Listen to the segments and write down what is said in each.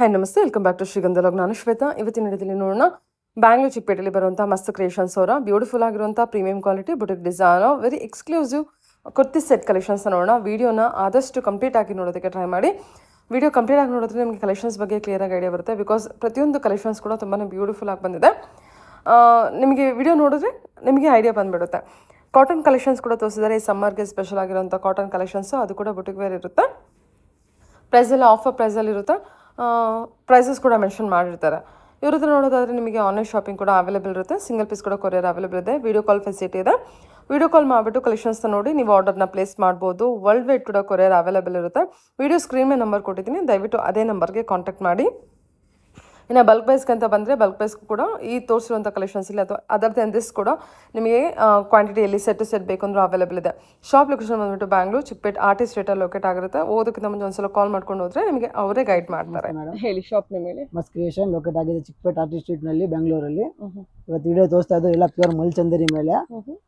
Hi ನಮಸ್ತೆ, welcome back to ಶ್ರೀಗಂಧಲೋಗ್. ನಾನು ಶ್ವೇತಾ. ಇವತ್ತಿನ ಹಿಡಿದಲ್ಲಿ ನೋಡೋಣ ಬ್ಯಾಂಗ್ಳೂರ್ ಚಿಕ್ಕಪೇಟೆಯಲ್ಲಿ ಬರುವಂಥ ಮಸ್ತ್ ಕ್ರಿಯೇಷನ್ಸ್ ಅವರ ಬ್ಯೂಟಿಫುಲ್ ಆಗಿರುವಂಥ premium quality boutique design very exclusive kurti set collections ನೋಡೋಣ. ವಿಡಿಯೋನ ಆದಷ್ಟು ಕಂಪ್ಲೀಟ್ ಆಗಿ ನೋಡೋದಕ್ಕೆ ಟ್ರೈ ಮಾಡಿ. ವಿಡಿಯೋ ಕಂಪ್ಲೀಟ್ ಆಗಿ ನೋಡಿದ್ರೆ ನಿಮಗೆ ಕಲೆಕ್ಷನ್ಸ್ ಬಗ್ಗೆ ಕ್ಲಿಯರ್ ಆಗಿ ಐಡಿಯಾ ಬರುತ್ತೆ. ಬಿಕಾಸ್ ಪ್ರತಿಯೊಂದು ಕಲೆಕ್ಷನ್ಸ್ ಕೂಡ ತುಂಬಾ ಬ್ಯೂಟಿಫುಲ್ ಆಗಿ ಬಂದಿದೆ. ನಿಮಗೆ ವಿಡಿಯೋ ನೋಡಿದ್ರೆ ನಿಮಗೆ ಐಡಿಯಾ ಬಂದುಬಿಡುತ್ತೆ. ಕಾಟನ್ ಕಲೆಕ್ಷನ್ಸ್ ಕೂಡ ತೋರಿಸಿದ್ದಾರೆ. ಈ ಸಮ್ಮರ್ಗೆ ಸ್ಪೆಷಲ್ ಆಗಿರುವಂಥ ಕಾಟನ್ ಕಲೆಕ್ಷನ್ಸು, ಅದು ಕೂಡ ಬುಟಿಕ್ ವೇರ್ ಇರುತ್ತೆ. ಪ್ರೈಸೆಲ್ಲ ಆಫರ್ ಪ್ರೈಸಲ್ಲಿ ಇರುತ್ತೆ. ಪ್ರೈಸಸ್ ಕೂಡ ಮೆನ್ಷನ್ ಮಾಡಿರ್ತಾರೆ. ಇವ್ರ ಹತ್ರ ನೋಡೋದಾದರೆ ನಿಮಗೆ ಆನ್ಲೈನ್ ಶಾಪಿಂಗ್ ಕೂಡ ಅವೈಲೇಬಲ್ ಇರುತ್ತೆ. ಸಿಂಗಲ್ ಪೀಸ್ ಕೂಡ ಕೊರಿಯರ್ ಅವೈಲೇಬಲ್ ಇದೆ. ವಿಡಿಯೋ ಕಾಲ್ ಫೆಸಿಲಿಟಿ ಇದೆ. ವಿಡಿಯೋ ಕಾಲ್ ಮಾಡಿಬಿಟ್ಟು ಕಲೆಕ್ಷನ್ಸ್ನ ನೋಡಿ ನೀವು ಆರ್ಡರ್ನ ಪ್ಲೇಸ್ ಮಾಡ್ಬೋದು. ವರ್ಲ್ಡ್ ವೈಡ್ ಕೂಡ ಕೊರಿಯರ್ ಅವೈಲೇಬಲ್ ಇರುತ್ತೆ. ವಿಡಿಯೋ ಸ್ಕ್ರೀನ್ ಮೇಲೆ ನಂಬರ್ ಕೊಟ್ಟಿದ್ದೀನಿ, ದಯವಿಟ್ಟು ಅದೇ ನಂಬರ್ಗೆ ಕಾಂಟ್ಯಾಕ್ಟ್ ಮಾಡಿ. ಇನ್ನು ಬಲ್ಕ್ ಪ್ರೈಸ್ಗೆ ಅಂತ ಬಂದರೆ ಬಲ್ಕ್ ಪ್ರೈಸ್ಗೂ ಕೂಡ ಈ ತೋರಿಸಿರುವಂಥ ಕಲೆಕ್ಷನ್ಸ್ ಇಲ್ಲ, ಅಥವಾ ಅದರ್ ದೆನ್ ದಿಸ್ ಕೂಡ ನಿಮಗೆ ಕ್ವಾಂಟಿಟಿಯಲ್ಲಿ ಸೆಟ್ ಟು ಸೆಟ್ ಬೇಕಂದ್ರೂ ಅವೈಲೇಬಲ್ ಇದೆ. ಶಾಪ್ ಲೊಕೇಶನ್ ಬಂದುಬಿಟ್ಟು ಬ್ಯಾಂಗ್ಳೂರ್ ಚಿಕ್ಕಪೇಟೆ ಆರ್ಟಿಸ್ಟ್ ಸ್ಟ್ರೀಟಲ್ಲಿ ಲೊಕೇಟ್ ಆಗಿರುತ್ತೆ. ಓದೋಕ್ಕಿಂತ ಮುಂಚೆ ಒಂದ್ಸಲ ಕಾಲ್ ಮಾಡ್ಕೊಂಡು ಹೋದರೆ ನಿಮಗೆ ಅವರೇ ಗೈಡ್ ಮಾಡ್ತಾರೆ. ಹೇಳಿ, ಶಾಪ್ ನೇಮ್ ಹೇಳಿ. ಮಸ್ತ್ ಕ್ರಿಯೇಷನ್ ಲೊಕೇಟ್ ಆಗಿದೆ ಚಿಕ್ಕಪೇಟೆ ಆರ್ಟಿಸ್ಟ್ ಸ್ಟ್ರೀಟ್ ನಲ್ಲಿ, ಬೆಂಗಳೂರಲ್ಲಿ. ಇವತ್ತು ವಿಡಿಯೋ ತೋರಿಸ್ತಾ ಇದ್ದು ಎಲ್ಲ ಪ್ಯೂರ್ ಮಲ್ಚಂದರಿ ಮೇಲೆ.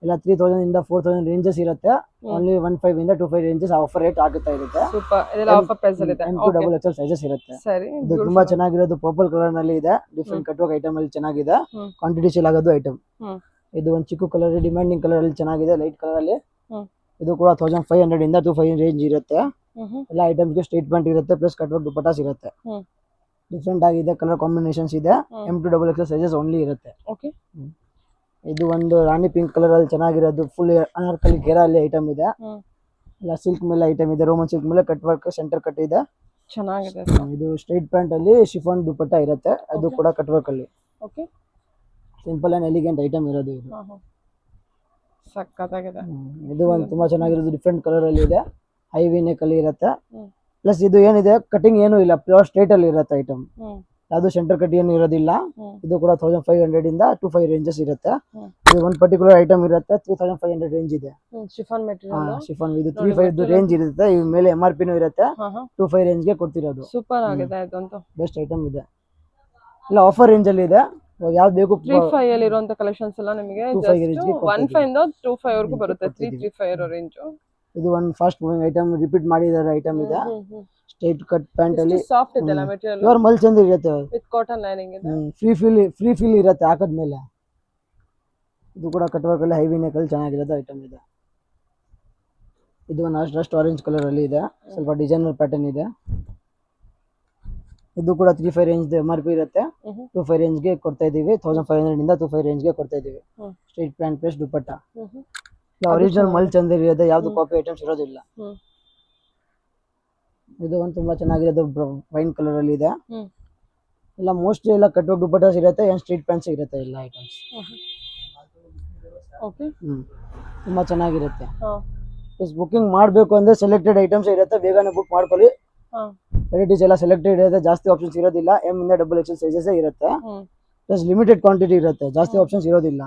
ಎಲ್ಲ 3000 ಇಂದ 4000 ರೇಂಜಸ್ ಇರುತ್ತೆ. ಓನ್ಲಿ 15 ಇಂದ 25 ರೇಂಜಸ್ ಆಫರ್ ರೇಟ್ ಆಗುತ್ತಾ ಇರುತ್ತೆ. ಸೂಪರ್, ಇದೆಲ್ಲ ಆಫರ್ ಪ್ರೈಸ್ ಅಲ್ಲಿ ಇದೆ. ಡಬಲ್ ಎಕ್ಸೆಲ್ ಸೈಜಸ್ ಇರುತ್ತೆ. ಸರಿ, ಇದು ತುಂಬಾ ಚೆನ್ನಾಗಿರೋದು ಪರ್ಪಲ್ ಕಲರ್ ನಲ್ಲಿ ಇದೆ. ಡಿಫ್ರೆಂಟ್ ಕಟ್ ವರ್ಕ್ ಐಟಮ್ ಅಲ್ಲಿ ಚೆನ್ನಾಗಿದೆ. ಕ್ವಾಂಟಿಟಿ ಸೇಲ್ ಆಗೋದು ಐಟಮ್. ಇದು ಒಂದು ಚಿಕ್ಕ ಕಲರ್ ಡಿಮ್ಯಾಂಡಿಂಗ್ ಕಲರ್ ಅಲ್ಲಿ ಚೆನ್ನಾಗಿದೆ, ಲೈಟ್ ಕಲರ್ ಅಲ್ಲಿ. ಇದು ಕೂಡ 1500 ಇಂದ 2500 ರೇಂಜ್ ಇರುತ್ತೆ. ಎಲ್ಲ ಐಟಮ್ಸ್ಗೆ ಸ್ಟ್ರೈಟ್ ಪ್ಯಾಂಟ್ ಇರುತ್ತೆ, ಪ್ಲಸ್ ಕಟ್ ವರ್ಕ್ ದುಪಟ್ಟಾಸ್ ಇರುತ್ತೆ. ಡಿಫ್ರೆಂಟ್ ಆಗಿದೆ, ಕಲರ್ ಕಾಂಬಿನೇಷನ್ಸ್ ಇದೆ. M2XL ಸೈಜಸ್ ಓನ್ಲಿ ಇರುತ್ತೆ. ಇದು ಒಂದು ರಾಣಿ ಪಿಂಕ್ ಕಲರ್ ಅಲ್ಲಿ ಚೆನ್ನಾಗಿರೋದು ಫುಲ್ ಅನಾರ್ಕಲಿ ಘೇರ ಅಲ್ಲಿ ಐಟಮ್ ಇದೆ. ಎಲ್ಲ ಸಿಲ್ಕ್ ಮೇಲೆ ಐಟಮ್ ಇದೆ. ರೋಮನ್ ಸಿಲ್ಕ್ ಮೇಲೆ ಕಟ್ ವರ್ಕ್ ಸೆಂಟರ್ ಕಟ್ ಇದೆ, ಚೆನ್ನಾಗಿದೆ. ಇದು ಸ್ಟ್ರೈಟ್ ಪ್ಯಾಂಟ್ ಅಲ್ಲಿ ಶಿಫಾನ್ ದುಪಟ್ಟ ಇರುತ್ತೆ, ಅದು ಕೂಡ ಕಟ್ ವರ್ಕ್ ಅಲ್ಲಿ. ಸಿಂಪಲ್ ಅಂಡ್ ಎಲಿಗೆಂಟ್ ಐಟಮ್ ಇರೋದು ಇದು. ಸಕ್ಕತ್ತಾಗಿದೆ. ಇದು ಒಂದು ತುಂಬಾ ಚೆನ್ನಾಗಿರೋದು ಡಿಫ್ರೆಂಟ್ ಕಲರ್ ಅಲ್ಲಿ ಇದೆ. ಹೈವಿ ನೆಕ್ ಅಲ್ಲಿ ಇರುತ್ತೆ. ಪ್ಲಸ್ ಇದು ಏನಿದೆ ಕಟಿಂಗ್ ಏನು ಇಲ್ಲ, ಪ್ಯೂರ್ ಸ್ಟ್ರೈಟ್ ಅಲ್ಲಿ ಇರುತ್ತೆ ಐಟಮ್. ಯಾವುದು ಸೆಂಟರ್ ಕಟ್ ಏನು ಇರೋದಿಲ್ಲ. ಇದು ಕೂಡ 1500 ಇಂದ 2500 ರೇಂಜಸ್ ಇರುತ್ತೆ. ಇದು ಒಂದು ಪರ್ಟಿಕ್ಯುಲರ್ ಐಟಮ್ ಇರುತ್ತೆ, 3500 ರೇಂಜ್ ಇದೆ. ಶಿಫಾನ್ ಮೆಟೀರಿಯಲ್, ಶಿಫಾನ್ ಇದು 3500 ರೇಂಜ್ ಇರುತ್ತೆ. ಈ ಮೇಲೆ MRP ನೂ ಇರುತ್ತೆ. 2500 ರೇಂಜ್ ಗೆ ಕೊಡ್ತಿರೋದು. ಸೂಪರ್ ಆಗಿದೆ, ಇದಂತೂ ಬೆಸ್ಟ್ ಐಟಮ್ ಇದೆ. ಇಲ್ಲ ಆಫರ್ ರೇಂಜ್ ಅಲ್ಲಿ ಇದೆ. ಯಾವ್ದು ಬೇಕು 35 ಅಲ್ಲಿ ಇರುವಂತ ಕಲೆಕ್ಷನ್ಸ್ ಎಲ್ಲ ನಿಮಗೆ 15 ಇಂದ 25 ವರೆಗೂ ಬರುತ್ತೆ. 335 ರೇಂಜ್. ಇದು ಒಂದು ಫಾಸ್ಟ್ ಮೂವಿಂಗ್ ಐಟಮ್, ರಿಪೀಟ್ ಮಾಡಿದಾರೆ ಐಟಮ್ ಇದೆ. ಸ್ಟ್ರೈಟ್ ಕಟ್ ಪ್ಯಾಂಟ್ ಅಲ್ಲಿ ಸಾಫ್ಟ್ ಇದೆ ಮೆಟೀರಿಯಲ್, ಪ್ಯೂರ್ ಮಲ್ಚಂದ ಇರುತ್ತೆ. ವಿತ್ ಕಾಟನ್ ಲೈನಿಂಗ್ ಇದೆ. ಫ್ರೀ ಫೀಲ್ ಇರುತ್ತೆ ಹಾಕದ ಮೇಲೆ. ಇದು ಕೂಡ ಕಟ್ ವರ್ಕ್ ಅಲ್ಲಿ ಹೈವಿ ನೆಕ್ ಅಲ್ಲಿ ಚೆನ್ನಾಗಿರೋದು ಐಟಮ್ ಇದೆ. ಇದು ಒಂದು ರಸ್ಟ್ ಆರೆಂಜ್ ಕಲರ್ ಅಲ್ಲಿ ಇದೆ, ಸ್ವಲ್ಪ ಡಿಸೈನರ್ ಪ್ಯಾಟರ್ನ್ ಇದೆ. ಇದು ಕೂಡ 35 ರೇಂಜ್ MRP ಇರುತ್ತೆ. 25 ರೇಂಜ್ ಗೆ ಕೊಡ್ತಾ ಇದೀವಿ. 1500 ಇಂದ 25 ರೇಂಜ್ ಗೆ ಕೊಡ್ತಾ ಇದೀವಿ. Straight pant plus dupatta. Original ಮಲ್ಚಂದರಿ ಇರೋದು, ಯಾವ್ದು ಕಾಪಿ ಐಟಮ್ಸ್ ಇರೋದಿಲ್ಲ. ಇದು ಒಂದು ತುಂಬಾ ಚೆನ್ನಾಗಿರೋದು ವೈನ್ ಕಲರ್ ಅಲ್ಲಿ ಇದೆ. ಎಲ್ಲ ಮೋಸ್ಟ್ಲಿ ಎಲ್ಲ ಕಟ್ ವರ್ಕ್ ದುಪಟ್ಟಾಸ್ ಇರುತ್ತೆ, ಏನ್ ಸ್ಟ್ರೈಟ್ ಪ್ಯಾಂಟ್ಸ್ ಇರುತ್ತೆ ಎಲ್ಲ ಐಟಮ್ಸ್. ತುಂಬಾ ಚೆನ್ನಾಗಿರುತ್ತೆ. ಬುಕಿಂಗ್ ಮಾಡಬೇಕು ಅಂದ್ರೆ ಸೆಲೆಕ್ಟೆಡ್ ಐಟಮ್ಸ್ ಇರುತ್ತೆ, ಬೇಗನೆ ಬುಕ್ ಮಾಡ್ಕೊಳ್ಳಿ. ವೆರೈಟೀಸ್ ಎಲ್ಲ ಸೆಲೆಕ್ಟೆಡ್ ಇರುತ್ತೆ, ಜಾಸ್ತಿ ಆಪ್ಷನ್ಸ್ ಇರೋದಿಲ್ಲ. M ಇಂದ XXL ಸೈಜಸ್ ಇರುತ್ತೆ. ಪ್ಲಸ್ ಲಿಮಿಟೆಡ್ ಕ್ವಾಂಟಿಟಿ ಇರುತ್ತೆ, ಜಾಸ್ತಿ ಆಪ್ಷನ್ಸ್ ಇರೋದಿಲ್ಲ.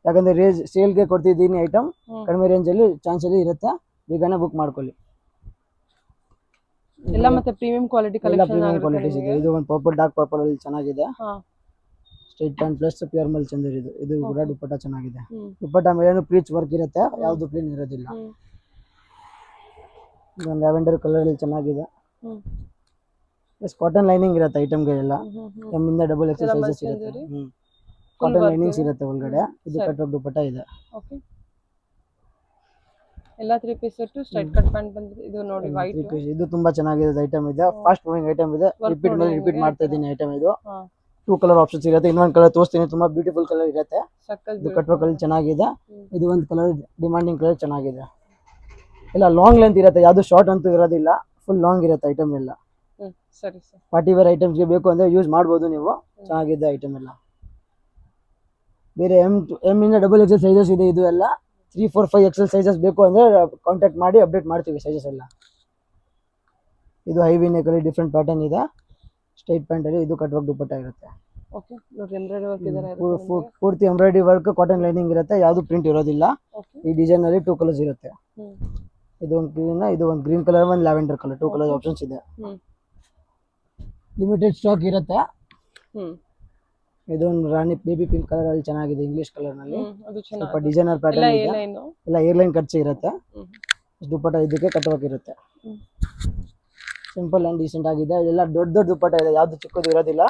ಯಾಕಂದ್ರೆ ಸೇಲ್ಗೆ ಕೊಡ್ತಿದ್ದೀನಿ ಐಟಮ್, ಕಡಿಮೆ ರೇಂಜ್ ಅಲ್ಲಿ ಚಾನ್ಸ್ ಅಲ್ಲಿ ಇರುತ್ತೆ, ಬೇಗನೆ ಬುಕ್ ಮಾಡ್ಕೊಳ್ಳಿ. ಎಲ್ಲ ಮತ್ತೆ ಪ್ರೀಮಿಯಂ ಕ್ವಾಲಿಟಿ ಕಲೆಕ್ಷನ್ ಇದೆ. ಇದು ಒಂದು ಪರ್ಪಲ್ ಡಾರ್ಕ್ ಪರ್ಪಲ್ ಅಲ್ಲಿ ಚೆನ್ನಾಗಿದೆ. ಸ್ಟ್ರೈಟ್ ಪ್ಯಾಂಟ್ ಪ್ಲಸ್ ಪ್ಯೂರ್ ಮಲ್ಚಂದರಿ ಇದು. ಇದು ಕೂಡ ದುಪಟ್ಟ ಚೆನ್ನಾಗಿದೆ. ದುಪಟ್ಟ ಮೇಲೆ ಪ್ರೀಚ್ ವರ್ಕ್ ಇರುತ್ತೆ, ಯಾವ್ದು ಪ್ಲೇನ್ ಇರೋದಿಲ್ಲ. ಇದೊಂದು ಲ್ಯಾವೆಂಡರ್ ಕಲರ್ ಅಲ್ಲಿ ಚೆನ್ನಾಗಿದೆ. ಪ್ಲಸ್ ಕಾಟನ್ ಲೈನಿಂಗ್ ಇರುತ್ತೆ ಐಟಮ್ಗೆ ಎಲ್ಲ. M ಇಂದ XXL ಸೈಜಸ್ ಇರುತ್ತೆ. ಕಾಟನ್ ಲೈನಿಂಗ್ಸ್ ಇರುತ್ತೆ ಒಳಗಡೆ. ಇದು ಕಟ್ ವರ್ಕ್ ದುಪಟ್ಟ ಇದೆ. ಎಲ್ಲ 3 piece set straight cut pant ಬಂದಿದೆ. ಇದು ನೋಡಿ ವೈಟ್, ಇದು ತುಂಬಾ ಚೆನ್ನಾಗಿದೆ ಐಟಮ್ ಇದೆ. ಫಾಸ್ಟ್ ಮೂವಿಂಗ್ ಐಟಮ್ ಇದೆ. ರಿಪೀಟ್ ಮಾಡ್ತಾ ಇದ್ದೀನಿ ಐಟಮ್ ಇದು. 2 ಕಲರ್ ಆಪ್ಷನ್ಸ್ ಇರುತ್ತೆ. ಇನ್ನೊಂದು ಕಲರ್ ತೋರಿಸ್ತೀನಿ, ತುಂಬಾ ಬ್ಯೂಟಿಫುಲ್ ಕಲರ್ ಇರುತ್ತೆ. ಇದು ಕಟ್ ವರ್ಕ್ ಅಲ್ಲಿ ಚೆನ್ನಾಗಿದೆ. ಇದು ಒಂದು ಕಲರ್ ಡಿಮಾಂಡಿಂಗ್ ಕಲರ್ ಚೆನ್ನಾಗಿದೆ. ಎಲ್ಲ ಲಾಂಗ್ ಲೆಂತ್ ಇರುತ್ತೆ, ಯಾವ್ದು ಶಾರ್ಟ್ ಅಂತೂ ಇರೋದಿಲ್ಲ, ಫುಲ್ ಲಾಂಗ್ ಇರುತ್ತೆ ಐಟಮ್ ಎಲ್ಲ. ಸರಿ ಸರ್. ಪಾರ್ಟಿ ವೇರ್ ಐಟಮ್ಸ್ಗೆ ಬೇಕು ಅಂದ್ರೆ ಯೂಸ್ ಮಾಡ್ಬೋದು ನೀವು, ಚೆನ್ನಾಗಿದೆ ಐಟಮ್ ಎಲ್ಲ. ಬೇರೆ M ಇಂದ XXL ಸೈಜಸ್ ಇದೆ. ಇದು ಎಲ್ಲ 3, 4, 5 XL ಸೈಜಸ್ ಬೇಕು ಅಂದ್ರೆ ಕಾಂಟ್ಯಾಕ್ಟ್ ಮಾಡಿ ಅಪ್ಡೇಟ್ ಮಾಡ್ತೀವಿ ಸೈಜಸ್ ಎಲ್ಲ. ಇದು ಹೈವಿ ನೆಕ್ ಅಲ್ಲಿ ಡಿಫ್ರೆಂಟ್ ಪ್ಯಾಟರ್ನ್ ಇದೆ. ಸ್ಟ್ರೈಟ್ ಪ್ಯಾಂಟ್ ಅಲ್ಲಿ ಇದು ಕಟ್ ವರ್ಕ್ ದುಪಟ್ಟ ಇರುತ್ತೆ. ಪೂರ್ತಿ ಎಂಬ್ರಾಯ್ಡರಿ ವರ್ಕ್, ಕಾಟನ್ ಲೈನಿಂಗ್ ಇರುತ್ತೆ, ಯಾವ್ದು ಪ್ರಿಂಟ್ ಇರೋದಿಲ್ಲ. ಈ ಡಿಸೈನ್ ಅಲ್ಲಿ 2 ಕಲರ್ಸ್ ಇರುತ್ತೆ. ಇದು ಒಂದು ಗ್ರೀನ್ ಕಲರ್, ಒಂದು ಲ್ಯಾವೆಂಡರ್ ಕಲರ್, 2 ಕಲರ್ ಆಪ್ಷನ್ಸ್ ಇದೆ. ಲಿಮಿಟೆಡ್ ಸ್ಟಾಕ್ ಇರುತ್ತೆ. ಇದೊಂದು ರಾಣಿ ಬೇಬಿ ಪಿಂಕ್ ಕಲರ್ ಅಲ್ಲಿ ಚೆನ್ನಾಗಿದೆ, ಇಂಗ್ಲಿಷ್ ಕಲರ್ ನಲ್ಲಿ. ಸ್ವಲ್ಪ ಡಿಸೈನರ್ ಪ್ಯಾಟರ್ನ್ ಇದೆ, ಎಲ್ಲ ಏರ್ಲೈನ್ ಕಟ್ಸ್ ಇರುತ್ತೆ. ದುಪಟ್ಟ ಇದಕ್ಕೆ ಕಟ್ ವರ್ಕ್ ಇರುತ್ತೆ. ಸಿಂಪಲ್ ಅಂಡ್ ಡೀಸೆಂಟ್ ಆಗಿದೆ. ಎಲ್ಲ ದೊಡ್ಡ ದೊಡ್ಡ ದುಪ್ಪಟ್ಟ ಇದೆ, ಯಾವ್ದು ಚಿಕ್ಕದು ಇರೋದಿಲ್ಲ.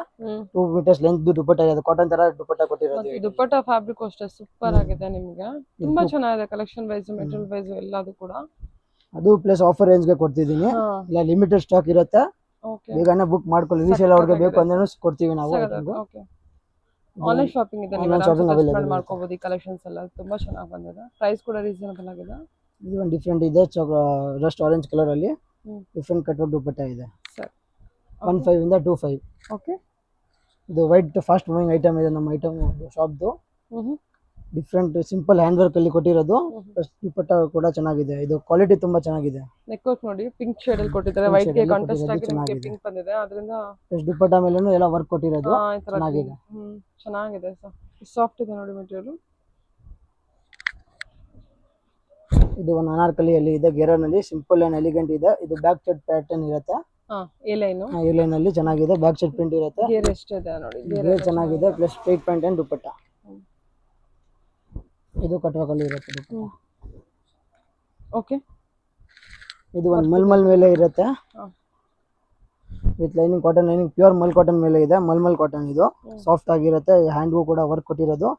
2 ಮೀಟರ್ಸ್ ಲೆಂತ್ ದುಪ್ಪಟ್ಟ ಇದೆ, ಕಾಟನ್ ತರ ದುಪ್ಪಟ್ಟ ಕೊಟ್ಟಿರೋದು. ಮತ್ತೆ ದುಪ್ಪಟ್ಟ ಫ್ಯಾಬ್ರಿಕ್ ಅಷ್ಟೇ ಸೂಪರ್ ಆಗಿದೆ ನಿಮ್ಗೆ. ತುಂಬಾ ಚೆನ್ನಾಗಿದೆ ಕಲೆಕ್ಷನ್ ವೈಸ್, ಮೆಟೀರಿಯಲ್ ವೈಸ್ ಎಲ್ಲದು ಕೂಡ. ಅದು ಪ್ಲಸ್ ಆಫರ್ ರೇಂಜ್ ಗೆ ಕೊಡ್ತಿದೀನಿ. ಇಲ್ಲ ಲಿಮಿಟೆಡ್ ಸ್ಟಾಕ್ ಇರುತ್ತೆ, ಓಕೆ ಬೇಗನೆ ಬುಕ್ ಮಾಡ್ಕೊಳ್ಳಿ. ರೀಸೇಲ್ ಅವ್ರಿಗೆ ಬೇಕು ಅಂದ್ರೆ ಕೊಡ್ತೀವಿ ನಾವು. ಓಕೆ. ಆನ್ಲೈನ್ ಶಾಪಿಂಗ್ ಇದೆ, ನೀವು ಆರಾಮಾಗಿ ಮಾಡ್ಕೋಬಹುದು. ಈ ಕಲೆಕ್ಷನ್ಸ್ ಎಲ್ಲ ತುಂಬಾ ಚೆನ್ನಾಗಿ ಬಂದಿದೆ, ಪ್ರೈಸ್ ಕೂಡ ರೀಸನಬಲ್ ಆಗಿದೆ. ಇದು ಒಂದು ಡಿಫ್ರೆಂಟ್ ಇದೆ, ರಸ್ಟ್ ಆರೆಂಜ್ ಕಲರ್ ಅಲ್ಲಿ ಡಿಫ್ರೆಂಟ್ ಕಟ್ ದುಪ್ಪಟ್ಟ ಇದೆ. ಸರ್ 15 ಇಂದ 25. ಓಕೆ. ಇದು ವೈಟ್ ಫಾಸ್ಟ್ ಮೂವಿಂಗ್ ಐಟಮ್ ಇದೆ ನಮ್ಮ ಐಟಮ್ ಶಾಪ್ದು. ಡಿಫ್ರೆಂಟ್ ಸಿಂಪಲ್ ಹ್ಯಾಂಡ್ ವರ್ಕ್ ಅಲ್ಲಿ ಕೊಟ್ಟಿರೋದು. ದುಪ್ಪಟ್ಟ ಕೂಡ ಚೆನ್ನಾಗಿದೆ, ಇದು ಕ್ವಾಲಿಟಿ ತುಂಬಾ ಚೆನ್ನಾಗಿದೆ. ನೆಕ್ ವರ್ಕ್ ನೋಡಿ ಪಿಂಕ್ ಶೇಡ್ ಅಲ್ಲಿ ಕೊಟ್ಟಿದ್ದಾರೆ, ವೈಟ್ ಗೆ ಕಾಂಟ್ರಾಸ್ಟ್ ಆಗಿ ನಿಮಗೆ ಪಿಂಕ್ ಬಂದಿದೆ. ಅದರಿಂದ ದುಪ್ಪಟ್ಟ ಮೇಲೇನು ಎಲ್ಲ ವರ್ಕ್ ಕೊಟ್ಟಿರೋದು ಚೆನ್ನಾಗಿದೆ. ಚೆನ್ನಾಗಿದೆ ಸರ್, ಸಾಫ್ಟ್ ಇದೆ ನೋಡಿ ಮೆಟೀರಿಯಲ್. ಇದು ಒಂದು ಅನಾರ್ಕಲಿಯಲ್ಲಿ ಇದೆ, ಗೆರನಲ್ಲಿ ಸಿಂಪಲ್ ಅಂಡ್ ಎಲಿಗೆಂಟ್ ಇದೆ. ಇದು ಬ್ಯಾಕ್ ಸೈಡ್ ಪ್ಯಾಟರ್ನ್ ಇರುತ್ತೆ. ಎ ಲೈನ್ ಅಲ್ಲಿ ಚೆನ್ನಾಗಿದೆ, ಬ್ಯಾಕ್ ಸೈಡ್ ಪ್ರಿಂಟ್ ಇರುತ್ತೆ. ಗೇರ್ ಎಷ್ಟಿದೆ ನೋಡಿ, ಗೇರ್ ಚೆನ್ನಾಗಿದೆ, ಪ್ಲಸ್ ಸ್ಟ್ರೈಟ್ ಪ್ಯಾಂಟ್ ಅಂಡ್ ದುಪ್ಪಟ್ಟ. ಇದು ಕಟ್ವಾಕಲ್ಲಿ ಇರುತ್ತೆ ದುಪ್ಪಟ್ಟ. ಓಕೆ. ಇದು ಒಂದು ಮಲ್ಮಲ್ ಮೇಲೆ ಇರುತ್ತೆ, with lining cotton lining, pure ಮಲ್ ಕಾಟನ್ ಮೇಲೆ ಇದೆ. ಮಲ್ಮಲ್ ಕಾಟನ್ ಇದು ಸಾಫ್ಟ್ ಆಗಿರುತ್ತೆ. ಹ್ಯಾಂಡ್ಗೂ ಕೂಡ ವರ್ಕ್ ಕೊಟ್ಟಿರೋದು.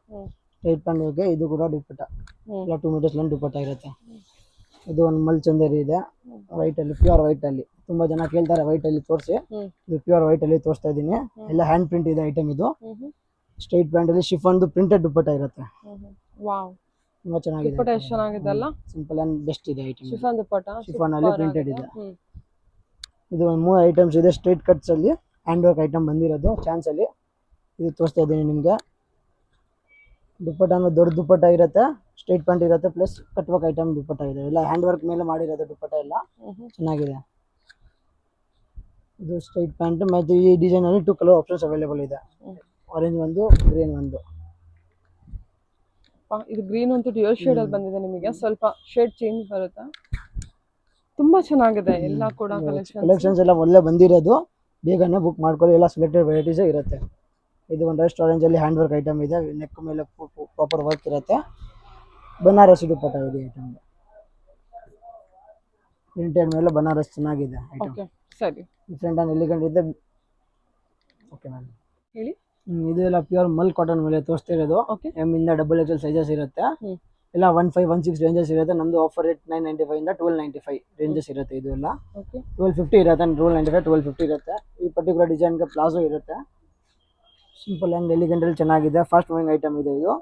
ಸ್ಟ್ರೈಟ್ ಪ್ಯಾಂಟ್ ಗೆ ಇದು ಕೂಡ ದುಪ್ಪಟ್ಟ, ಇಲ್ಲ 2 ಮೀಟರ್ಸ್ ಲೆಂತ್ ದುಪ್ಪಟ್ಟ ಇರುತ್ತೆ. ಇದು ಒಂದು ಮಲ್ ಚಂದೇರಿ ಇದೆ, ವೈಟ್ ಅಲ್ಲಿ, ಪ್ಯೂರ್ ವೈಟ್ ಅಲ್ಲಿ. ತುಂಬಾ ಜನ ಕೇಳ್ತಾರೆ ವೈಟ್ ಅಲ್ಲಿ ತೋರಿಸಿ, ಇದು ಪ್ಯೂರ್ ವೈಟ್ ಅಲ್ಲಿ ತೋರಿಸ್ತಾ ಇದೀನಿ. ಎಲ್ಲ ಹ್ಯಾಂಡ್ ಪ್ರಿಂಟ್ ಇದೆ ಐಟಮ್. ಇದು ಸ್ಟ್ರೈಟ್ ಪ್ಯಾಂಟ್ ಅಲ್ಲಿ ಶಿಫಾನ್ ಪ್ರಿಂಟೆಡ್ ದುಪ್ಪಟ್ಟ ಇರುತ್ತೆ. ವಾವ್, ತುಂಬಾ ಚೆನ್ನಾಗಿದೆ. ದುಪ್ಪಟ್ಟ ಎಷ್ಟು ಚೆನ್ನಾಗಿದೆ ಅಲ್ಲ, ಸಿಂಪಲ್ ಅಂಡ್ ಬೆಸ್ಟ್ ಇದೆ ಐಟಮ್. ಶಿಫಾನ್ ದುಪ್ಪಟ್ಟ, ಶಿಫಾನ್ ಅಲ್ಲಿ ಪ್ರಿಂಟೆಡ್ ಇದೆ. ಇದು ಒಂದು 3 ಐಟಮ್ಸ್ ಇದೆ, ಸ್ಟ್ರೈಟ್ ಕಟ್ಸ್ ಅಲ್ಲಿ ಹ್ಯಾಂಡ್ ವರ್ಕ್ ಐಟಮ್ ಬಂದಿರೋದು ಚಾನ್ಸ್ ಅಲ್ಲಿ. ಇದು ತೋರಿಸ್ತಾ ಇದ್ದೀನಿ ನಿಮ್ಗೆ. ದುಪ್ಪಟ್ಟ ದೊಡ್ಡ ದುಪ್ಪಟ್ಟ ಇರುತ್ತೆ, ಸ್ಟ್ರೈಟ್ ಪ್ಯಾಂಟ್ ಇರುತ್ತೆ, ಪ್ಲಸ್ ಕಟ್ ವರ್ಕ್ ಐಟಮ್ ದುಪ್ಪಟ್ಟ ಇದೆ. ಎಲ್ಲ ಹ್ಯಾಂಡ್ ವರ್ಕ್ ಮೇಲೆ ಮಾಡಿರೋದು ದುಪ್ಪಟ್ಟ ಎಲ್ಲ ಚೆನ್ನಾಗಿದೆ. ಇದು ಸ್ಟ್ರೈಟ್ ಪ್ಯಾಂಟ್. ಮತ್ತೆ ಈ ಡಿಸೈನ್ ಅಲ್ಲಿ 2 ಕಲರ್ ಆಪ್ಷನ್ಸ್ ಅವೈಲೇಬಲ್ ಇದೆ, ಆರೆಂಜ್ ಒಂದು, ಗ್ರೀನ್ ಒಂದು. ಇದು ಗ್ರೀನ್ ಅಂತೂ ಡ್ಯೂಯಲ್ ಶೇಡ್ ಅಲ್ಲಿ ಬಂದಿದೆ ನಿಮಗೆ, ಸ್ವಲ್ಪ ಶೇಡ್ ಚೇಂಜ್ ಬರುತ್ತೆ. ತುಂಬಾ ಚೆನ್ನಾಗಿದೆ ಎಲ್ಲ ಕೂಡ ಕಲೆಕ್ಷನ್ಸ್ ಎಲ್ಲ ಒಳ್ಳೆ ಬಂದಿರೋದು. ಬೇಗನೆ ಬುಕ್ ಮಾಡ್ಕೊಳ್ಳಿ, ಎಲ್ಲ ಸೆಲೆಕ್ಟೆಡ್ ವೆರೈಟೀಸ್ ಇರುತ್ತೆ. ಇದು ಒಂದು ರೆಸ್ಟೋರೆಂಟ್ ಅಲ್ಲಿ ಹ್ಯಾಂಡ್ ವರ್ಕ್ ಐಟಮ್ ಇದೆ, ನೆಕ್ ಮೇಲೆ ಪ್ರಾಪರ್ ವರ್ಕ್ ಇರುತ್ತೆ. ಬನಾರಸಿ ದುಪ್ಪಟ್ಟ ಇದೆ ಐಟಮ್, ಪ್ರಿಂಟೆಡ್ ಮೇಲೆ ಬನಾರಸ್ ಚೆನ್ನಾಗಿದೆ ಐಟಮ್. ಸರಿ, ಡಿಫ್ರೆಂಟ್ ಅಂಡ್ ಎಲಿಗೆಂಟ್ ಇದೆ. ಓಕೆ ಮ್ಯಾಮ್ ಹೇಳಿ. ಇದು ಎಲ್ಲ ಪ್ಯೂರ್ ಮಲ್ ಕಾಟನ್ ಮೇಲೆ ತೋರಿಸ್ತಾ ಇರೋದು. ಎಮ್ ಇಂದ XXL ಸೈಜಸ್ ಇರುತ್ತೆ. ಎಲ್ಲ 15, 16 ರೇಂಜಸ್ ಇರುತ್ತೆ. ನಮ್ದು ಆಫರ್ ರೇಟ್ 995 ಇಂದ 1295 ರೇಂಜಸ್ ಇರುತ್ತೆ. ಇದು ಎಲ್ಲ 1250 ಇರುತ್ತೆ, 1295 1250 ಇರುತ್ತೆ. ಈ ಪರ್ಟಿಕ್ಯುಲರ್ ಡಿಸೈನ್ಗೆ ಪ್ಲಾಜೋ ಇರುತ್ತೆ. ಸಿಂಪಲ್ ಅಂಡ್ ಎಲಿಗೆಂಟ್ ಅಲ್ಲಿ ಚೆನ್ನಾಗಿದೆ, ಫಾಸ್ಟ್ ಮೂವಿಂಗ್ ಐಟಮ್ ಇದೆ ಇದು.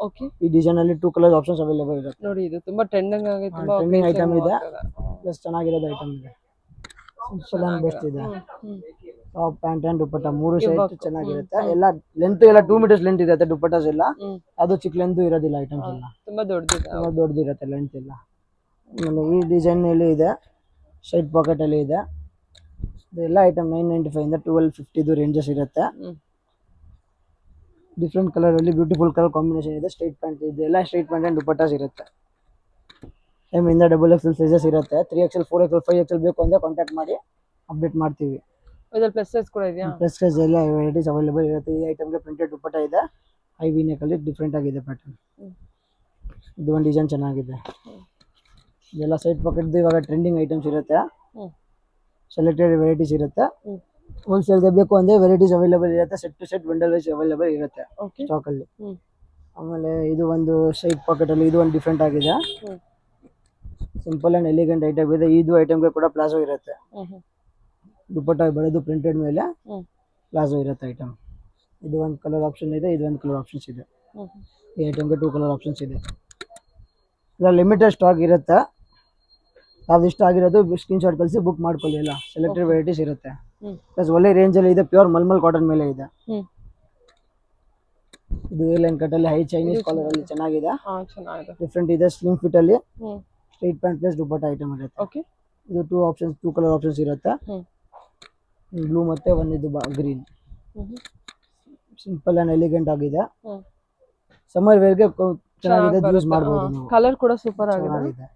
ಈ ಡಿಸೈನ್ ಅಲ್ಲಿ 2 ಕಲರ್ ಆಪ್ಷನ್ಸ್ ಅವೈಲೇಬಲ್ ಇರುತ್ತೆ ನೋಡಿ. ಇದು ತುಂಬಾ ಟ್ರೆಂಡಿಂಗ್ ಆಗಿ, ತುಂಬಾ ಟ್ರೆಂಡಿಂಗ್ ಐಟಮ್ ಇದೆ, ಪ್ಲಸ್ ಚೆನ್ನಾಗಿರೋದು ಐಟಮ್ ಇದೆ. ಸಿಂಪಲ್ ಅಂಡ್ ಬೆಸ್ಟ್ ಇದೆ. Top pant and dupatta 3 side ಚೆನ್ನಾಗಿರುತ್ತೆ. ಎಲ್ಲ ಲೆಂತ್ ಎಲ್ಲ 2 ಮೀಟರ್ಸ್ ಲೆಂತ್ ಇರುತ್ತೆ ದುಪ್ಪಟ್ಟಾಸ್ ಎಲ್ಲ. ಅದು ಚಿಕ್ಕ ಲೆಂತ್ ಇರೋದಿಲ್ಲ ಐಟಮ್ಸ್ ಎಲ್ಲ, ತುಂಬಾ ದೊಡ್ಡದಿರುತ್ತೆ ಲೆಂತ್ ಎಲ್ಲ. ಈ ಡಿಸೈನ್ ಅಲ್ಲಿ ಇದೆ, ಸೈಡ್ ಪಾಕೆಟ್ ಅಲ್ಲಿ ಇದೆ. ಇದೆಲ್ಲ ಐಟಮ್ 995 ಇಂದ 1250 ರೇಂಜಸ್ ಇರುತ್ತೆ. ಡಿಫ್ರೆಂಟ್ ಕಲರ್ ಅಲ್ಲಿ ಬ್ಯೂಟಿಫುಲ್ ಕಲರ್ ಕಾಂಬಿನೇಷನ್ ಇದೆ. ಸ್ಟ್ರೈಟ್ ಪ್ಯಾಂಟ್ ಇದೆ, ಎಲ್ಲ ಸ್ಟ್ರೈಟ್ ಪ್ಯಾಂಟ್ ಅಂಡ್ ದುಪ್ಪಟ್ಟಾಸ್ ಇರುತ್ತೆ. ಎಮ್ ಇಂದ XXL ಸೈಜಸ್ ಇರುತ್ತೆ. 3XL 4XL 5XL ಬೇಕು ಅಂದ್ರೆ ಕಾಂಟ್ಯಾಕ್ಟ್ ಮಾಡಿ, ಅಪ್ಡೇಟ್ ಮಾಡ್ತೀವಿ. ಪ್ಲಸ್ ಸೈಜ್ ಕೂಡ ಇದೆಯಾ? ಪ್ಲಸ್ ಸೈಜ್ ಎಲ್ಲ ವೆರೈಟೀಸ್ ಅವೈಲೇಬಲ್ ಇರುತ್ತೆ. ಈ ಐಟಮ್ಗೆ ಪ್ರಿಂಟೆಡ್ ದುಪ್ಪಟ್ಟ ಇದೆ, ಹೈ ವಿ ನೆಕ್ ಅಲ್ಲಿ ಡಿಫ್ರೆಂಟ್ ಆಗಿದೆ ಪ್ಯಾಟರ್ನ್. ಇದು ಒಂದು ಡಿಸೈನ್ ಚೆನ್ನಾಗಿದೆ. ಇದೆಲ್ಲ ಸೈಡ್ ಪಾಕೆಟ್ ಇವಾಗ ಟ್ರೆಂಡಿಂಗ್ ಐಟಮ್ಸ್ ಇರುತ್ತೆ, ಸೆಲೆಕ್ಟೆಡ್ ವೆರೈಟೀಸ್ ಇರುತ್ತೆ. ಹೋಲ್ಸೇಲ್ಗೆ ಬೇಕು ಅಂದ್ರೆ ವೆರೈಟೀಸ್ ಅವೈಲೇಬಲ್ ಇರುತ್ತೆ, set to set bundle wise available ಇರುತ್ತೆ ಸ್ಟಾಕ್ ಅಲ್ಲಿ. ಆಮೇಲೆ ಇದು ಒಂದು ಸೈಡ್ ಪಾಕೆಟ್ ಅಲ್ಲಿ, ಇದು ಒಂದು ಡಿಫ್ರೆಂಟ್ ಆಗಿದೆ. ಸಿಂಪಲ್ ಅಂಡ್ ಎಲಿಗೆಂಟ್ ಐಟಮ್ ಇದೆ. ಇದು ಐಟಮ್ಗೆ ಕೂಡ ಪ್ಲಾಜೋ ಇರುತ್ತೆ. ದುಪ್ಪಟ್ಟ ಬರೋದು ಪ್ರಿಂಟೆಡ್ ಮೇಲೆ ಪ್ಲಾಜೋ ಇರುತ್ತೆ ಐಟಮ್. ಇದು ಒಂದು ಕಲರ್ ಆಪ್ಷನ್ ಇದೆ, ಇದು ಒಂದು ಕಲರ್ ಆಪ್ಷನ್ಸ್ ಇದೆ. ಈ ಐಟಮ್ಗೆ 2 ಕಲರ್ ಆಪ್ಷನ್ಸ್ ಇದೆ. ಇಲ್ಲ ಲಿಮಿಟೆಡ್ ಸ್ಟಾಕ್ ಇರುತ್ತೆ, ಯಾವ್ದು ಇಷ್ಟ ಆಗಿರೋದು ಸ್ಕ್ರೀನ್ ಶಾಟ್ ಕಳಿಸಿ ಬುಕ್ ಮಾಡ್ಕೊಳ್ಳಿ. ಎಲ್ಲ ಸೆಲೆಕ್ಟೆಡ್ ವೆರೈಟೀಸ್ ಇರುತ್ತೆ, ಪ್ಲಸ್ ಒಳ್ಳೆ ರೇಂಜ್ ಅಲ್ಲಿ ಇದೆ. ಪ್ಯೂರ್ ಮಲ್ಮಲ್ ಕಾಟನ್ ಮೇಲೆ ಇದೆ. ಇದು ಎ ಲೈನ್ ಕಟ್ ಅಲ್ಲಿ ಹೈ ಚೈನೀಸ್ ಕಾಲರ್ ಅಲ್ಲಿ ಚೆನ್ನಾಗಿದೆ, ಡಿಫ್ರೆಂಟ್ ಇದೆ. ಸ್ಲಿಮ್ ಫಿಟ್ ಅಲ್ಲಿ ಸ್ಟ್ರೈಟ್ ಪ್ಯಾಂಟ್ ಪ್ಲಸ್ ದುಪ್ಪಟ್ಟ ಐಟಮ್ ಇರುತ್ತೆ. ಇದು 2 ಕಲರ್ ಆಪ್ಷನ್ಸ್ ಇರುತ್ತೆ, ಬ್ಲೂ ಮತ್ತೆ ಒಂದು ಇದು ಗ್ರೀನ್. ಸಿಂಪಲ್ ಅಂಡ್ ಎಲಿಗೆಂಟ್ ಆಗಿದೆ. ಸಮ್ಮರ್ ವೇರ್ಗೆ ಚೆನ್ನಾಗಿದೆ, ಯೂಸ್ ಮಾಡಬಹುದು ನೀವು. ಕಲರ್ ಕೂಡ ಸೂಪರ್ ಆಗಿದೆ.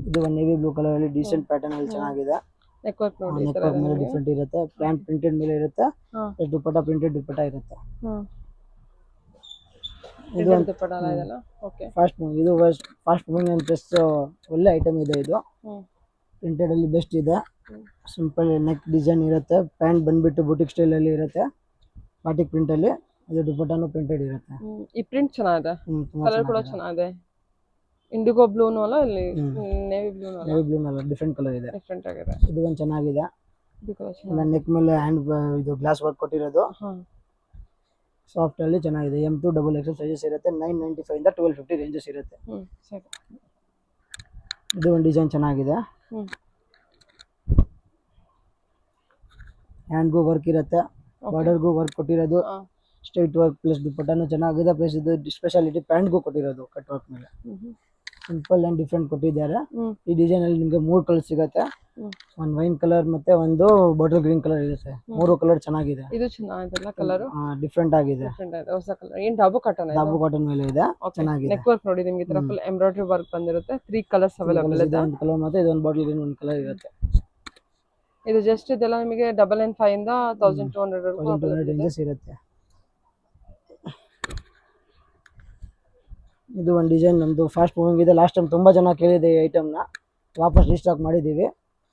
ಇದು ಒಂದು ನೇವಿ ಬ್ಲೂ ಕಲರ್ ಅಲ್ಲಿ ಡೀಸೆಂಟ್ ಪ್ಯಾಟರ್ನ್ ಅಲ್ಲಿ ಚೆನ್ನಾಗಿದೆ. ನೆಕ್ ವರ್ಕ್ ನೋಡಿ, ನೆಕ್ ವರ್ಕ್ ಮೇಲೆ ಡಿಫ್ರೆಂಟ್ ಇರುತ್ತೆ. ಪ್ಯಾಂಟ್ ಪ್ರಿಂಟೆಡ್ ಮೇಲೆ ಇರುತ್ತೆ, ದುಪ್ಪಟ್ಟ ಪ್ರಿಂಟೆಡ್ ದುಪ್ಪಟ್ಟ ಇರುತ್ತೆ. ಇದು ದುಪ್ಪಟ್ಟ ಇದೆಲ್ಲ ಓಕೆ. ಫಾಸ್ಟ್ ಮೂವಿಂಗ್, ಇದು ಫಾಸ್ಟ್ ಮೂವಿಂಗ್ ಅಂಡ್ ಪ್ಲಸ್ ಒಳ್ಳೆ ಐಟಮ್ ಇದೆ. ಇದು ಪ್ರಿಂಟೆಡ್ ಅಲ್ಲಿ ಬೆಸ್ಟ್ ಇದೆ. ಸಿಂಪಲ್ ನೆಕ್ ಡಿಸೈನ್ ಇರುತ್ತೆ. ಪ್ಯಾಂಟ್ ಬಂದ್ಬಿಟ್ಟು ಬುಟಿಕ್ ಸ್ಟೈಲ್ ಅಲ್ಲಿ ಇರುತ್ತೆ. ಬಾಟಿಕ್ ಪ್ರಿಂಟ್ ಅಲ್ಲಿ ಇದು ದುಪಟ್ಟಾನು ಪ್ರಿಂಟೆಡ್ ಇರುತ್ತೆ. ಈ ಪ್ರಿಂಟ್ ಚೆನ್ನಾಗಿದೆ, ತುಂಬಾ ಕಲರ್ ಕೂಡ ಚೆನ್ನಾಗಿದೆ. ಇಂಡಿಗೋ ಬ್ಲೂನು ಅಲ್ಲ, ಇಲ್ಲಿ ನೇವಿ ಬ್ಲೂನು ಅಲ್ಲ, ನೇವಿ ಬ್ಲೂ ಅಲ್ಲ, ಡಿಫ್ರೆಂಟ್ ಕಲರ್ ಇದೆ, ಡಿಫ್ರೆಂಟ್ ಆಗಿದೆ. ಇದು ಒಂದು ಚೆನ್ನಾಗಿದೆ. ಇದು ಕಲರ್ ಚೆನ್ನಾಗಿದೆ. ನೆಕ್ ಮೇಲೆ ಹ್ಯಾಂಡ್ ಇದು ಗ್ಲಾಸ್ ವರ್ಕ್ ಕೊಟ್ಟಿರೋದು. ಸಾಫ್ಟ್ ಅಲ್ಲಿ ಚೆನ್ನಾಗಿದೆ. M2 XXL ಸೈಜಸ್ ಇರುತ್ತೆ. 995 ಇಂದ 1250 ರೇಂಜಸ್ ಇರುತ್ತೆ. ಸರಿ. ಇದು ಒಂದು ಡಿಸೈನ್ ಚೆನ್ನಾಗಿದೆ. ಹ್ಯಾಂಡ್ಗೂ ವರ್ಕ್ ಇರುತ್ತೆ, ಬಾರ್ಡರ್ಗೂ ವರ್ಕ್ ಕೊಟ್ಟಿರೋದು. ಸ್ಟ್ರೈಟ್ ವರ್ಕ್ ಪ್ಲಸ್ ದುಪಟ್ಟಾನು ಚೆನ್ನಾಗಿದೆ. ಪ್ಲಸ್ ಇದು ಸ್ಪೆಷಾಲಿಟಿ ಪ್ಯಾಂಟ್ಗೂ ಕೊಟ್ಟಿರೋದು ಕಟ್ ವರ್ಕ್ ಮೇಲೆ. ಸಿಂಪಲ್ ಅಂಡ್ ಡಿಫ್ರೆಂಟ್ ಕೊಟ್ಟಿದ್ದಾರೆ. ಈ ಡಿಸೈನ್ ಅಲ್ಲಿ ನಿಮಗೆ 3 ಕಲರ್ ಸಿಗುತ್ತೆ. ಒಂದು ವೈನ್ ಕಲರ್ ಮತ್ತೆ ಒಂದು ಬಾಟಲ್ ಗ್ರೀನ್ ಕಲರ್ ಇರುತ್ತೆ. 3 ಕಲರ್ ಚೆನ್ನಾಗಿದೆ. ಇದು ಚೆನ್ನಾಗಿದೆ ಕಲರ್, ಡಿಫ್ರೆಂಟ್ ಆಗಿದೆ. ಹೊಸ ಕಲರ್. ಏನ್ ಡಾಬು ಕಾಟನ್ ಇದೆ? ಡಾಬು ಕಾಟನ್ ಮೇಲೆ ಇದೆ, ಚೆನ್ನಾಗಿದೆ. ನೆಕ್ ವರ್ಕ್ ನೋಡಿ ನಿಮಗೆ ಈ ತರ ಫುಲ್ ಎಂಬ್ರಾಯ್ಡರಿ ವರ್ಕ್ ಬಂದಿರುತ್ತೆ. 3 ಕಲರ್ಸ್ ಅವೈಲೇಬಲ್ ಇದೆ. ಒಂದು ಕಲರ್ ಮತ್ತೆ ಇದೊಂದು ಬಾಟಲ್ ಗ್ರೀನ್ ಒಂದು ಕಲರ್ ಇರುತ್ತೆ. ಇದು ಜಸ್ಟ್ ಇದೆಲ್ಲ ನಿಮಗೆ 995 ಇಂದ 1200 ವರೆಗೂ ರೇಂಜಸ್ ಇರುತ್ತೆ. ಇದು ಒಂದು ಡಿಸೈನ್ ನಮ್ದು ಫಾಸ್ಟ್ ಮೂವಿಂಗ್ ಇದೆ. ಲಾಸ್ಟ್ ಟೈಮ್ ತುಂಬಾ ಜನ ಕೇಳಿದೆ ಈ ಐಟಮ್ನ, ವಾಪಸ್ ರೀಸ್ಟಾಕ್ ಮಾಡಿದ್ದೀವಿ.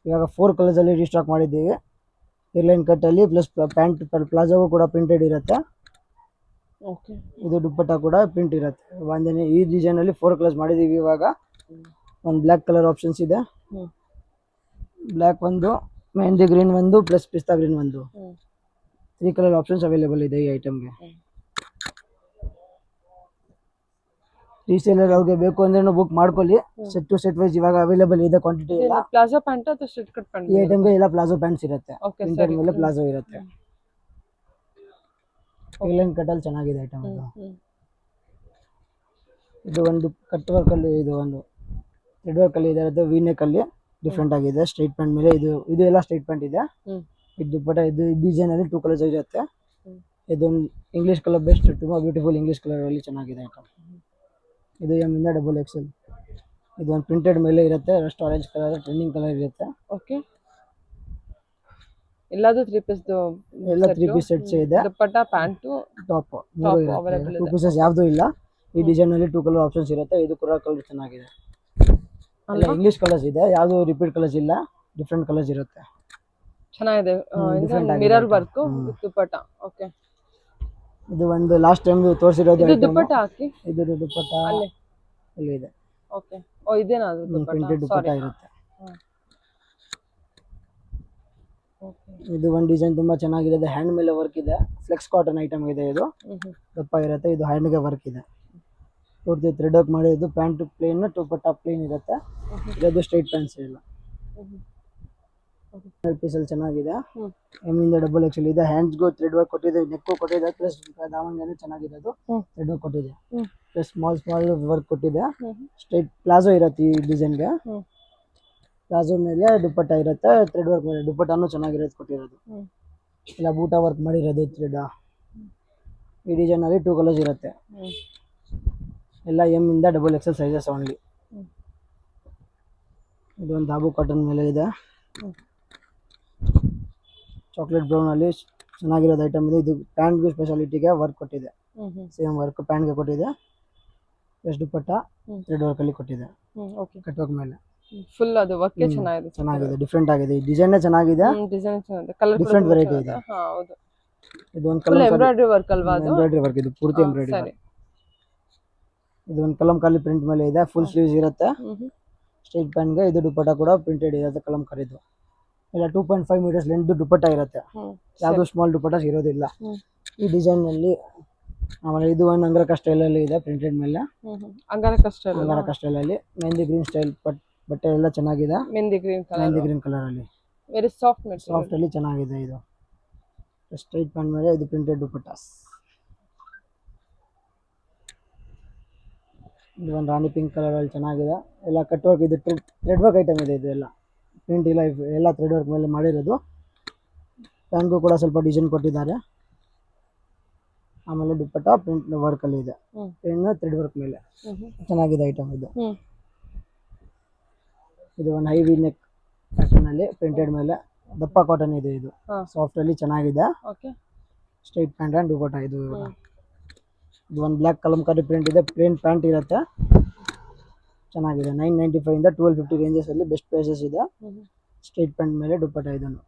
ಇವಾಗ 4 ಕಲರ್ಸ್ ಅಲ್ಲಿ ರೀಸ್ಟಾಕ್ ಮಾಡಿದ್ದೀವಿ. ಏರ್ಲೈನ್ ಕಟ್ ಅಲ್ಲಿ ಪ್ಲಸ್ ಪ್ಯಾಂಟ್ ಪ್ಲಾಜೋವು ಕೂಡ ಪ್ರಿಂಟೆಡ್ ಇರುತ್ತೆ. ಇದು ದುಪ್ಪಟ್ಟ ಕೂಡ ಪ್ರಿಂಟ್ ಇರುತ್ತೆ. ಒಂದನೇ ಈ ಡಿಸೈನ್ ಅಲ್ಲಿ 4 ಕಲರ್ಸ್ ಮಾಡಿದ್ದೀವಿ. ಇವಾಗ ಒಂದು ಬ್ಲ್ಯಾಕ್ ಕಲರ್ ಆಪ್ಷನ್ಸ್ ಇದೆ. ಬ್ಲ್ಯಾಕ್ ಒಂದು, ಮೆಹಂದಿ ಗ್ರೀನ್ ಒಂದು, ಪ್ಲಸ್ ಪಿಸ್ತಾ ಗ್ರೀನ್ ಒಂದು. 3 ಕಲರ್ ಆಪ್ಷನ್ಸ್ ಅವೈಲೇಬಲ್ ಇದೆ ಈ ಐಟಮ್ಗೆ. ರೀಸೇಲರ್ ಅವ್ರಿಗೆ ಬೇಕು ಅಂದ್ರೆ ಬುಕ್ ಮಾಡ್ಕೊಳ್ಳಿ. ಸೆಟ್ ಟು ಸೆಟ್ ವೈಸ್ ಇವಾಗ ಅವೈಲೇಬಲ್ ಇದೆ, ಕ್ವಾಂಟಿಟಿ ಇಲ್ಲ. ಪ್ಲಾಜೋ ಪ್ಯಾಂಟ್ ಅಥವಾ ಸ್ಟ್ರೇಟ್ ಕಟ್ ಪ್ಯಾಂಟ್? ಈ ಐಟಮ್ಗೆ ಎಲ್ಲ ಪ್ಲಾಜೋ ಪ್ಯಾಂಟ್ಸ್ ಇರುತ್ತೆ. ಪ್ರಿಂಟೆಡ್ ಮೇಲೆ ಪ್ಲಾಜೋ ಇರುತ್ತೆ. ಏರ್ಲೈನ್ ಕಟ್ ಅಲ್ಲಿ ಚೆನ್ನಾಗಿದೆ ಐಟಮ್ ಇದು. ಇದು ಒಂದು ಕಟ್ ವರ್ಕ್ ಅಲ್ಲಿ, ಇದು ಒಂದು ಥ್ರೆಡ್ ವರ್ಕ್ ಅಲ್ಲಿ ಇದೆ. ವಿ ನೆಕ್ ಅಲ್ಲಿ ಡಿಫ್ರೆಂಟ್ ಆಗಿದೆ. ಸ್ಟ್ರೈಟ್ ಪ್ಯಾಂಟ್ ಮೇಲೆ ಇದು ಎಲ್ಲ ಸ್ಟ್ರೈಟ್ ಪ್ಯಾಂಟ್ ಇದೆ. ಇದು ದುಪ್ಪಟ್ಟ, ಇದು ಡಿಸೈನ್ ಅಲ್ಲಿ 2 ಕಲರ್ಸ್ ಇರುತ್ತೆ. ಇದೊಂದು ಇಂಗ್ಲಿಷ್ ಕಲರ್ ಬೆಸ್ಟ್, ತುಂಬಾ ಬ್ಯೂಟಿಫುಲ್ ಇಂಗ್ಲಿಷ್ ಕಲರ್ ಅಲ್ಲಿ ಚೆನ್ನಾಗಿದೆ ಐಟಮ್. ಇದು M ಇಂದ XXL. ಇದು ಒಂದು ಪ್ರಿಂಟೆಡ್ ಮೇಲೆ ಇರುತ್ತೆ. Rust orange colour trending colour ಇರುತ್ತೆ. ಓಕೆ, ಎಲ್ಲದು 3 ಪೀಸ್ ಎಲ್ಲ 3 ಪೀಸ್ ಸೆಟ್ಸ್ ಇದೆ. ದುಪ್ಪಟ್ಟ, ಪ್ಯಾಂಟ್, ಟಾಪ್ 3 ಇರುತ್ತೆ. 2 ಪೀಸಸ್ ಯಾವ್ದು ಇಲ್ಲ. ಈ ಡಿಸೈನ್ ಅಲ್ಲಿ 2 ಕಲರ್ ಆಪ್ಷನ್ಸ್ ಇರುತ್ತೆ. ಇದು ಕೂಡ ಕಲರ್ ಚೆನ್ನಾಗಿದೆ. ಎಲ್ಲ ಇಂಗ್ಲಿಷ್ ಕಲರ್ಸ್ ಇದೆ, ಯಾವ್ದು ರಿಪೀಟ್ ಕಲರ್ಸ್ ಇಲ್ಲ, ಡಿಫ್ರೆಂಟ್ ಕಲರ್ಸ್ ಇರುತ್ತೆ. ಚೆನ್ನಾಗಿದೆ. ಮಿರರ್ ವರ್ಕ್ ದುಪ್ಪಟ್ಟ. ಓಕೆ, ಇದು ಒಂದು ಲಾಸ್ಟ್ ಟೈಮ್ ತೋರಿಸಿರೋದು ಇದು ದುಪ್ಪಟ್ಟ ಹಾಕಿ. ಇದು ದುಪ್ಪಟ್ಟ ಅಲ್ಲಿ ಇದೆ. ಓಕೆ, ಓ ಇದೇನಾ ಅದು ದುಪ್ಪಟ್ಟ? ಪ್ರಿಂಟೆಡ್ ದುಪ್ಪಟ್ಟ ಇರುತ್ತೆ. ಇದು ಒಂದು ಡಿಸೈನ್ ತುಂಬಾ ಚೆನ್ನಾಗಿದೆ. ಹ್ಯಾಂಡ್ ಮೇಲೆ ವರ್ಕ್ ಇದೆ. ಫ್ಲೆಕ್ಸ್ ಕಾಟನ್ ಐಟಮ್ ಇದೆ. ಇದು ದಪ್ಪ ಇರುತ್ತೆ. ಇದು ಹ್ಯಾಂಡ್ ಗೆ ವರ್ಕ್ ಇದೆ. ಪೂರ್ತಿ ಥ್ರೆಡ್ ವರ್ಕ್ ಮಾಡಿದ್ದು. ಪ್ಯಾಂಟ್ ಪ್ಲೇನ್, ದುಪ್ಪಟ್ಟ ಪ್ಲೇನ್ ಇರುತ್ತೆ. ಇದು ಸ್ಟ್ರೈಟ್ ಪ್ಯಾಂಟ್ಸ್ ಇಲ್ಲ. ಪೀಸಲ್ಲಿ ಚೆನ್ನಾಗಿದೆ. M ಇಂದ XXL ಇದೆ. ಹ್ಯಾಂಡ್ಸ್ಗೂ ಥ್ರೆಡ್ ವರ್ಕ್ ಕೊಟ್ಟಿದೆ, ನೆಕ್ಕು ಕೊಟ್ಟಿದೆ, ಪ್ಲಸ್ ದಾವಣಿಗೆನೂ ಚೆನ್ನಾಗಿದೆ. ಅದು ಥ್ರೆಡ್ ವರ್ಕ್ ಕೊಟ್ಟಿದೆ, ಪ್ಲಸ್ ಸ್ಮಾಲ್ ವರ್ಕ್ ಕೊಟ್ಟಿದೆ. ಸ್ಟ್ರೈಟ್ ಪ್ಲಾಜೋ ಇರುತ್ತೆ ಈ ಡಿಸೈನ್ಗೆ. ಪ್ಲಾಜೋ ಮೇಲೆ ದುಪ್ಪಟ್ಟ ಇರುತ್ತೆ. ಥ್ರೆಡ್ ವರ್ಕ್ ಮೇಲೆ ದುಪ್ಪಟ್ಟನೂ ಚೆನ್ನಾಗಿರೋದು ಕೊಟ್ಟಿರೋದು. ಇಲ್ಲ ಬೂಟಾ ವರ್ಕ್ ಮಾಡಿರೋದು ಥ್ರೆಡ್. ಈ ಡಿಸೈನ್ ಅಲ್ಲಿ 2 ಕಲರ್ಸ್ ಇರುತ್ತೆ. ಎಲ್ಲ M ಇಂದ XXL ಸೈಜಸ್ ಓನ್ಲಿ. ಇದು ಒಂದು ದಾಬು ಕಾಟನ್ ಮೇಲೆ ಇದೆ. ಚಾಕ್ಲೇಟ್ ಬ್ರೌನ್ ಅಲ್ಲಿ ಚೆನ್ನಾಗಿರೋದು ಐಟಮ್ ಇದೆ. ಇದು ಪ್ಯಾಂಟ್ಗೂ ಸ್ಪೆಷಾಲಿಟಿಗೆ ವರ್ಕ್ ಕೊಟ್ಟಿದೆ. ಸೇಮ್ ವರ್ಕ್ ಪ್ಯಾಂಟ್ಗೆ ಕೊಟ್ಟಿದೆ. ಪ್ಲಸ್ ದುಪ್ಪಟ್ಟ ಥ್ರೆಡ್ ವರ್ಕ್ ಅಲ್ಲಿ ಕೊಟ್ಟಿದೆ. ಕಟ್ ವರ್ಕ್ ಮೇಲೆ ಫುಲ್ ಅದು ವರ್ಕ್ ಚೆನ್ನಾಗಿದೆ, ಡಿಫ್ರೆಂಟ್ ಆಗಿದೆ. ಈ ಡಿಸೈನ್ ಚೆನ್ನಾಗಿದೆ, ಡಿಸೈನ್ ಚೆನ್ನಾಗಿದೆ, ಕಲರ್ ಡಿಫ್ರೆಂಟ್ ವೆರೈಟಿ ಇದೆ. ಹೌದು, ಇದು ಒಂದು ಕಲರ್ ಎಂಬ್ರಾಯ್ಡರಿ ವರ್ಕ್ ಅಲ್ವಾ? ಅದು ಎಂಬ್ರಾಯ್ಡರಿ ವರ್ಕ್, ಇದು ಪೂರ್ತಿ ಎಂಬ್ರಾಯ್ಡರಿ ವರ್ಕ್. ಇದು ಒಂದು ಕಲಂಕಾರಿ ಪ್ರಿಂಟ್ ಮೇಲೆ ಇದೆ. ಫುಲ್ ಸ್ಲೀವ್ಸ್ ಇರುತ್ತೆ. ಸ್ಟ್ರೈಟ್ ಪ್ಯಾಂಟ್ಗೆ ಇದು ದುಪ್ಪಟ್ಟ ಕೂಡ ಪ್ರಿಂಟೆಡ್ ಇರುತ್ತೆ ಕಲಂಕಾರಿದು. ಇಲ್ಲ 2.5 ಮೀಟರ್ಸ್ ಲೆಂತ್ ದುಪ್ಪಟ್ಟ ಇರುತ್ತೆ. ಯಾವುದು ಸ್ಮಾಲ್ ದುಪ್ಪಟ್ಟ ಇರೋದಿಲ್ಲ ಈ ಡಿಸೈನ್ ನಲ್ಲಿ. ಆಮೇಲೆ ಇದು ಒಂದು ಅಂಗರಕ ಸ್ಟೈಲ್ ಅಲ್ಲಿ ಇದೆ. ಪ್ರಿಂಟೆಡ್ ಮೇಲೆ ಅಂಗರಕ ಸ್ಟೈಲ್ ಅಲ್ಲಿ ಮೆಹಂದಿ ಗ್ರೀನ್ ಸ್ಟೈಲ್ ಬಟ್ಟೆ ಎಲ್ಲ ಚೆನ್ನಾಗಿದೆ. ಮೆಹಂದಿ ಗ್ರೀನ್ ಕಲರ್ ಅಲ್ಲಿ ವೆರಿ ಸಾಫ್ಟ್ ಅಲ್ಲಿ ಚೆನ್ನಾಗಿದೆ. ಇದು ಸ್ಟ್ರೈಟ್ ಪ್ಯಾಂಟ್ ಮೇಲೆ ಇದು ಪ್ರಿಂಟೆಡ್ ದುಪ್ಪಟ್ಟ. ಇದು ಒಂದು ರಾಣಿ ಪಿಂಕ್ ಕಲರ್ ಅಲ್ಲಿ ಚೆನ್ನಾಗಿದೆ. ಎಲ್ಲ ಕಟ್ ವರ್ಕ್, ಇದು ಥ್ರೆಡ್ ವರ್ಕ್ ಐಟಮ್ ಇದೆ. ಇದು ಎಲ್ಲ ಪ್ರಿಂಟ್ ಇಲ್ಲ, ಎಲ್ಲ ಥ್ರೆಡ್ ವರ್ಕ್ ಮೇಲೆ ಮಾಡಿರೋದು. ಪ್ಯಾಂಟ್ಗೂ ಕೂಡ ಸ್ವಲ್ಪ ಡಿಸೈನ್ ಕೊಟ್ಟಿದ್ದಾರೆ. ಆಮೇಲೆ ದುಪ್ಪಟ್ಟ ಪ್ರಿಂಟ್ ವರ್ಕ್ ಅಲ್ಲಿ ಇದೆ. ಥ್ರೆಡ್ ವರ್ಕ್ ಮೇಲೆ ಚೆನ್ನಾಗಿದೆ ಐಟಮ್ ಇದು. ಇದು ಒಂದು ಹೈ ವಿ ನೆಕ್ ಪ್ಯಾಟರ್ನ್ ಅಲ್ಲಿ ಪ್ರಿಂಟೆಡ್ ಮೇಲೆ ದಪ್ಪ ಕಾಟನ್ ಇದೆ. ಇದು ಸಾಫ್ಟ್ ಅಲ್ಲಿ ಚೆನ್ನಾಗಿದೆ. ಸ್ಟ್ರೈಟ್ ಪ್ಯಾಂಟ್ ಅಂಡ್ ದುಪ್ಪಟ್ಟ. ಇದು ಒಂದು ಬ್ಲ್ಯಾಕ್ ಕಲಂಕಾರಿ ಪ್ರಿಂಟ್ ಇದೆ. ಪ್ಲೇನ್ ಪ್ಯಾಂಟ್ ಇರುತ್ತೆ. ಚೆನ್ನಾಗಿದೆ 995 ಇಂದ 1250 ರೇಂಜಸ್ ಅಲ್ಲಿ ಬೆಸ್ಟ್ ಪ್ರೈಸಸ್ ಇದೆ. ಸ್ಟ್ರೈಟ್ ಪ್ಯಾಂಟ್ ಮೇಲೆ ದುಪ್ಪಟ್ಟ ಇದನ್ನು.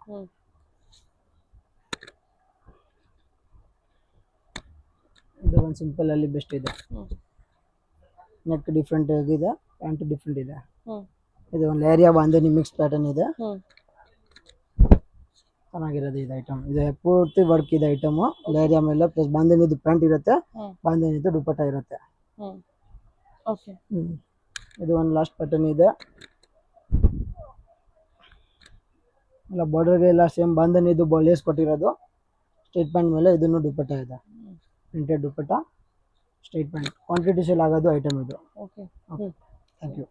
ಇದು ಒಂದು ಸಿಂಪಲ್ ಅಲ್ಲಿ ಬೆಸ್ಟ್ ಇದೆ. ನೆಕ್ ಡಿಫ್ರೆಂಟ್ ಆಗಿದೆ, ಪ್ಯಾಂಟ್ ಡಿಫ್ರೆಂಟ್ ಇದೆ. ಇದು ಒಂದು ಏರಿಯಾ ಬಾಂಧನಿ ಮಿಕ್ಸ್ ಪ್ಯಾಟರ್ನ್ ಇದೆ. ಚೆನ್ನಾಗಿರೋದು ಇದು ಐಟಮ್. ಇದು ಪೂರ್ತಿ ವರ್ಕ್ ಇದೆ ಐಟಮ್. ಏರಿಯಾ ಮೇಲೆ ಪ್ಲಸ್ ಬಾಂಧನಿದು ಪ್ಯಾಂಟ್ ಇರುತ್ತೆ, ಬಾಂಧನಿದು ದುಪ್ಪಟ್ಟ ಇರುತ್ತೆ. ಇದು ಒಂದು ಲಾಸ್ಟ್ ಪ್ಯಾಟರ್ನ್ ಇದೆ. ಎಲ್ಲ ಬಾರ್ಡರ್ಗೆ ಎಲ್ಲ ಸೇಮ್ ಬಾಂಧನಿದು ಲೇಸ್ ಕೊಟ್ಟಿರೋದು. ಸ್ಟ್ರೈಟ್ ಪ್ಯಾಂಟ್ ಮೇಲೆ ಇದನ್ನು ದುಪ್ಪಟ್ಟ ಇದೆ, printed dupatta, straight pant. Quantity sale ಆಗೋದು ಐಟಮ್ ಇದು. Thank you.